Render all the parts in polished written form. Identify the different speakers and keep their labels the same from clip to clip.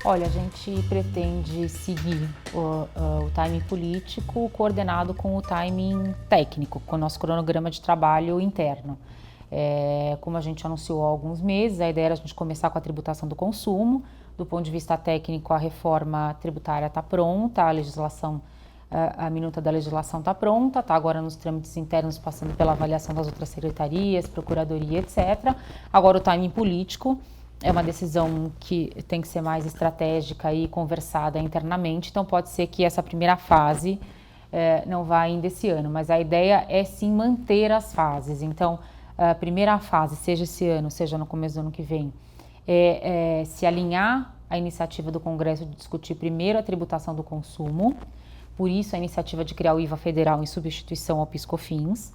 Speaker 1: Olha, a gente pretende seguir o timing político coordenado com o timing técnico, com o nosso cronograma de trabalho interno. Como a gente anunciou há alguns meses, a ideia era a gente começar com a tributação do consumo. Do ponto de vista técnico, a reforma tributária está pronta, a minuta da legislação está pronta, está agora nos trâmites internos, passando pela avaliação das outras secretarias, procuradoria, etc. Agora o timing político é uma decisão que tem que ser mais estratégica e conversada internamente, então pode ser que essa primeira fase não vá ainda esse ano, mas a ideia é sim manter as fases. Então, a primeira fase, seja esse ano, seja no começo do ano que vem, se alinhar à iniciativa do Congresso de discutir primeiro a tributação do consumo, por isso a iniciativa de criar o IVA federal em substituição ao PIS/COFINS.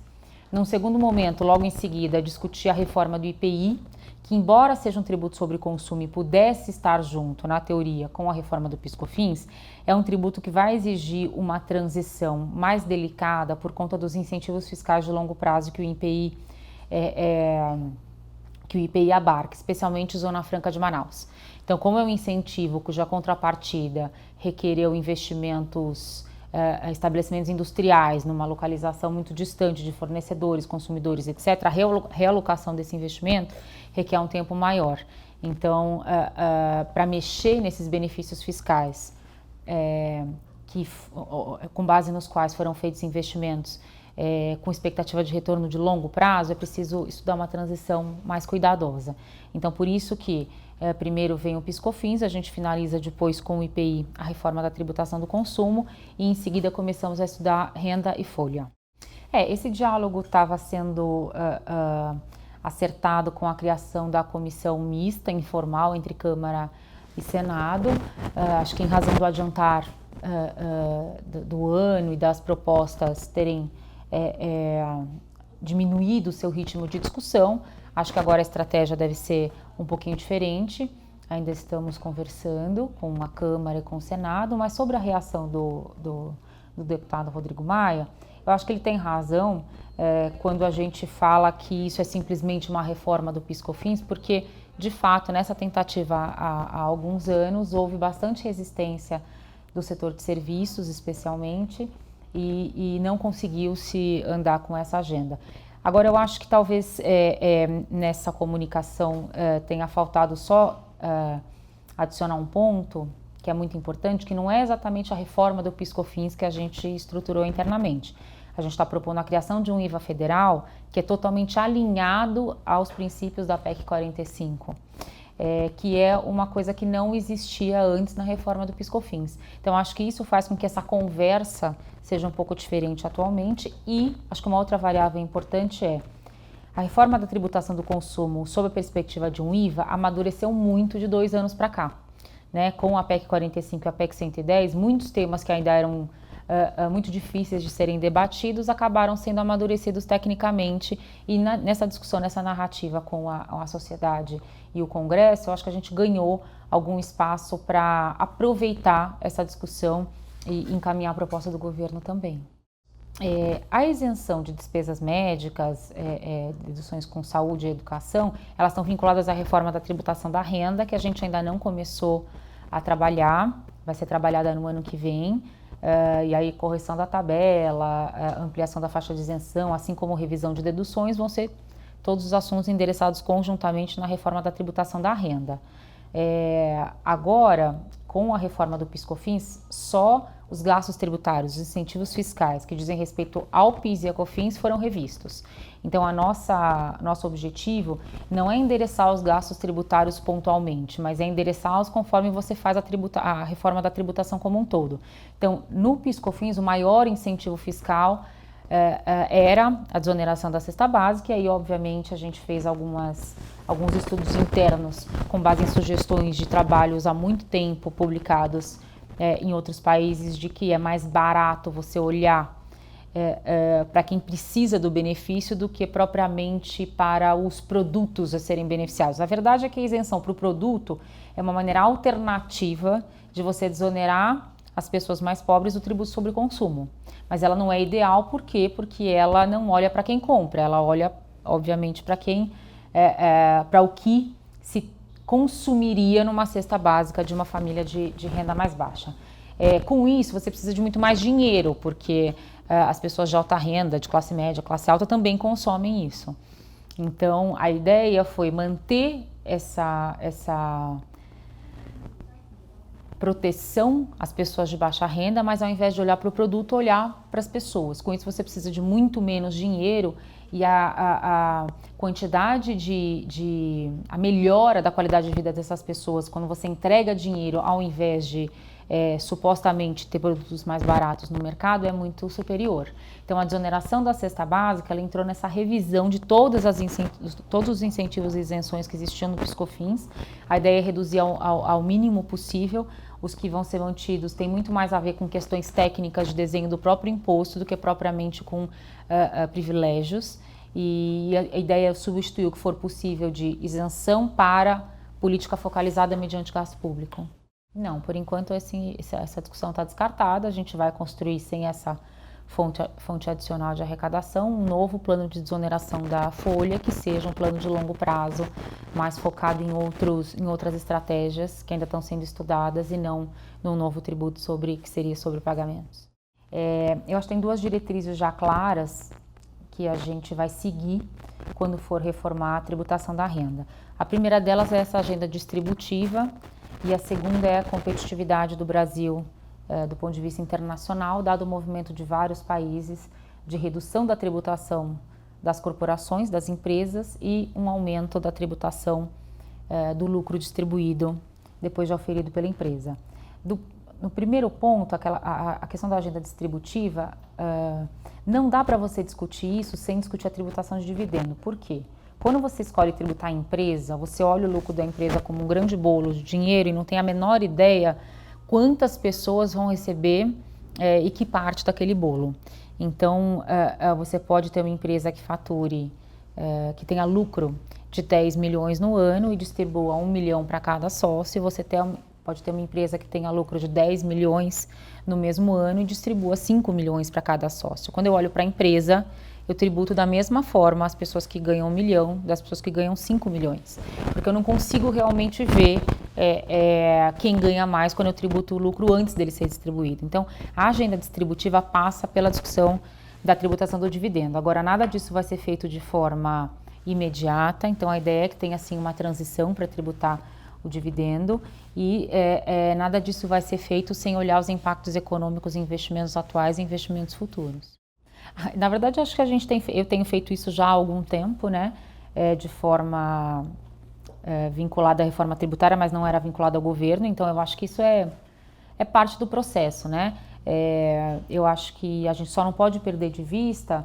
Speaker 1: Num segundo momento, logo em seguida, discutir a reforma do IPI, que embora seja um tributo sobre consumo e pudesse estar junto, na teoria, com a reforma do PIS/COFINS, é um tributo que vai exigir uma transição mais delicada por conta dos incentivos fiscais de longo prazo que o IPI abarca, especialmente Zona Franca de Manaus. Então, como é um incentivo cuja contrapartida requereu investimentos estabelecimentos industriais numa localização muito distante de fornecedores, consumidores, etc., a realocação desse investimento requer um tempo maior. Então, para mexer nesses benefícios fiscais, com base nos quais foram feitos investimentos com expectativa de retorno de longo prazo, é preciso estudar uma transição mais cuidadosa. Então, por isso que primeiro vem o PIS/COFINS, a gente finaliza depois com o IPI a reforma da tributação do consumo e em seguida começamos a estudar renda e folha. Esse diálogo estava sendo acertado com a criação da comissão mista informal entre Câmara e Senado. Acho que em razão do adiantar do ano e das propostas terem diminuído o seu ritmo de discussão, acho que agora a estratégia deve ser um pouquinho diferente. Ainda estamos conversando com a Câmara e com o Senado, mas sobre a reação do deputado Rodrigo Maia, eu acho que ele tem razão quando a gente fala que isso é simplesmente uma reforma do PIS/COFINS, porque, de fato, nessa tentativa há alguns anos, houve bastante resistência do setor de serviços, especialmente, e não conseguiu-se andar com essa agenda. Agora, eu acho que talvez nessa comunicação tenha faltado só adicionar um ponto que é muito importante, que não é exatamente a reforma do PIS/COFINS que a gente estruturou internamente. A gente está propondo a criação de um IVA federal que é totalmente alinhado aos princípios da PEC 45. Que é uma coisa que não existia antes na reforma do PIS/COFINS. Então, acho que isso faz com que essa conversa seja um pouco diferente atualmente e acho que uma outra variável importante é a reforma da tributação do consumo sob a perspectiva de um IVA amadureceu muito de 2 anos para cá. Com a PEC 45 e a PEC 110, muitos temas que ainda eram muito difíceis de serem debatidos acabaram sendo amadurecidos tecnicamente e nessa discussão, nessa narrativa com a sociedade e o Congresso, eu acho que a gente ganhou algum espaço para aproveitar essa discussão e encaminhar a proposta do governo também. A isenção de despesas médicas, deduções com saúde e educação, elas estão vinculadas à reforma da tributação da renda, que a gente ainda não começou a trabalhar, vai ser trabalhada no ano que vem. E aí correção da tabela, ampliação da faixa de isenção, assim como revisão de deduções, vão ser todos os assuntos endereçados conjuntamente na reforma da tributação da renda. Agora, com a reforma do PIS/COFINS, só os gastos tributários, os incentivos fiscais que dizem respeito ao PIS e a COFINS foram revistos. Então, nosso objetivo não é endereçar os gastos tributários pontualmente, mas é endereçá-los conforme você faz a reforma da tributação como um todo. Então, no PIS/COFINS, o maior incentivo fiscal era a desoneração da cesta básica, e aí, obviamente, a gente fez alguns estudos internos com base em sugestões de trabalhos há muito tempo publicados em outros países, de que é mais barato você olhar para quem precisa do benefício do que propriamente para os produtos a serem beneficiados. A verdade é que a isenção para o produto é uma maneira alternativa de você desonerar as pessoas mais pobres do tributo sobre consumo. Mas ela não é ideal, por quê? Porque ela não olha para quem compra, ela olha, obviamente, para o que se consumiria numa cesta básica de uma família de renda mais baixa. Com isso, você precisa de muito mais dinheiro, porque as pessoas de alta renda, de classe média, classe alta, também consomem isso. Então, a ideia foi manter essa proteção às pessoas de baixa renda, mas ao invés de olhar para o produto, olhar para as pessoas. Com isso, você precisa de muito menos dinheiro e a quantidade a melhora da qualidade de vida dessas pessoas, quando você entrega dinheiro ao invés de supostamente ter produtos mais baratos no mercado, é muito superior. Então, a desoneração da cesta básica, ela entrou nessa revisão de todos os incentivos e isenções que existiam no PiscoFins. A ideia é reduzir ao mínimo possível. Os que vão ser mantidos têm muito mais a ver com questões técnicas de desenho do próprio imposto do que propriamente com privilégios. E a ideia é substituir o que for possível de isenção para política focalizada mediante gasto público. Não, por enquanto essa discussão está descartada. A gente vai construir, sem essa fonte adicional de arrecadação, um novo plano de desoneração da folha, que seja um plano de longo prazo, mais focado em outras estratégias que ainda estão sendo estudadas e não num novo tributo que seria sobre pagamentos. Eu acho que tem duas diretrizes já claras que a gente vai seguir quando for reformar a tributação da renda. A primeira delas é essa agenda distributiva, e a segunda é a competitividade do Brasil do ponto de vista internacional, dado o movimento de vários países de redução da tributação das corporações, das empresas, e um aumento da tributação do lucro distribuído depois de auferido pela empresa. No primeiro ponto, a questão da agenda distributiva, não dá para você discutir isso sem discutir a tributação de dividendo. Por quê? Quando você escolhe tributar a empresa, você olha o lucro da empresa como um grande bolo de dinheiro e não tem a menor ideia quantas pessoas vão receber e que parte daquele bolo. Então, você pode ter uma empresa que fature, que tenha lucro de 10 milhões no ano e distribua 1 milhão para cada sócio, e você pode ter uma empresa que tenha lucro de 10 milhões no mesmo ano e distribua 5 milhões para cada sócio. Quando eu olho para a empresa, eu tributo da mesma forma as pessoas que ganham 1 milhão das pessoas que ganham 5 milhões. Porque eu não consigo realmente ver quem ganha mais quando eu tributo o lucro antes dele ser distribuído. Então, a agenda distributiva passa pela discussão da tributação do dividendo. Agora, nada disso vai ser feito de forma imediata, então a ideia é que tenha assim uma transição para tributar o dividendo e nada disso vai ser feito sem olhar os impactos econômicos em investimentos atuais e investimentos futuros. Na verdade, acho que eu tenho feito isso já há algum tempo, né? De forma vinculada à reforma tributária, mas não era vinculada ao governo, então eu acho que isso é parte do processo, né? Eu acho que a gente só não pode perder de vista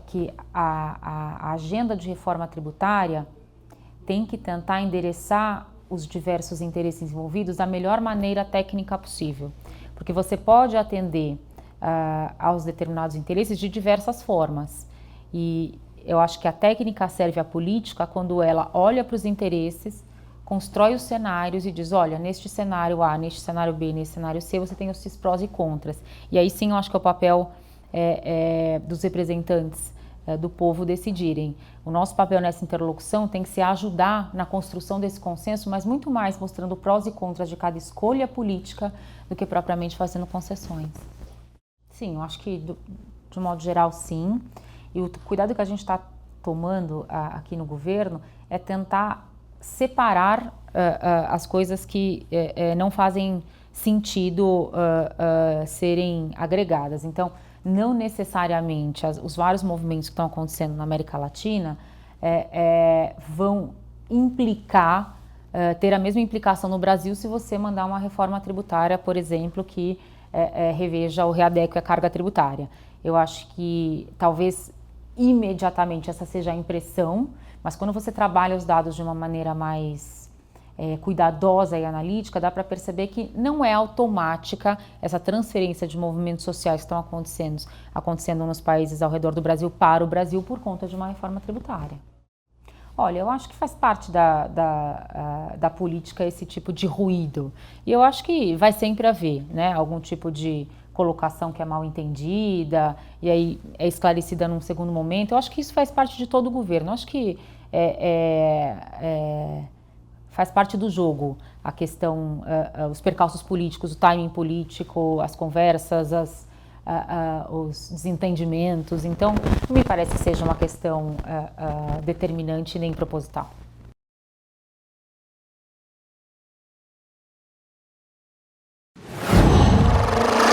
Speaker 1: que a agenda de reforma tributária tem que tentar endereçar os diversos interesses envolvidos da melhor maneira técnica possível, porque você pode atender aos determinados interesses de diversas formas, e eu acho que a técnica serve à política quando ela olha para os interesses, constrói os cenários e diz, olha, neste cenário A, neste cenário B, neste cenário C, você tem esses prós e contras. E aí sim eu acho que é o papel dos representantes do povo decidirem. O nosso papel nessa interlocução tem que ser ajudar na construção desse consenso, mas muito mais mostrando prós e contras de cada escolha política do que propriamente fazendo concessões. Sim, eu acho que de um modo geral sim, e o cuidado que a gente está tomando aqui no governo é tentar separar as coisas que não fazem sentido serem agregadas. Então, não necessariamente os vários movimentos que estão acontecendo na América Latina vão implicar, ter a mesma implicação no Brasil se você mandar uma reforma tributária, por exemplo, que reveja o readeque à carga tributária. Eu acho que talvez imediatamente essa seja a impressão, mas quando você trabalha os dados de uma maneira mais cuidadosa e analítica, dá para perceber que não é automática essa transferência de movimentos sociais que estão acontecendo nos países ao redor do Brasil para o Brasil por conta de uma reforma tributária. Olha, eu acho que faz parte da política esse tipo de ruído. E eu acho que vai sempre haver, né, algum tipo de colocação que é mal entendida e aí é esclarecida num segundo momento. Eu acho que isso faz parte de todo o governo. Eu acho que faz parte do jogo, a questão, os percalços políticos, o timing político, as conversas, os desentendimentos. Então, não me parece que seja uma questão determinante nem proposital.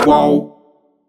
Speaker 2: Qual?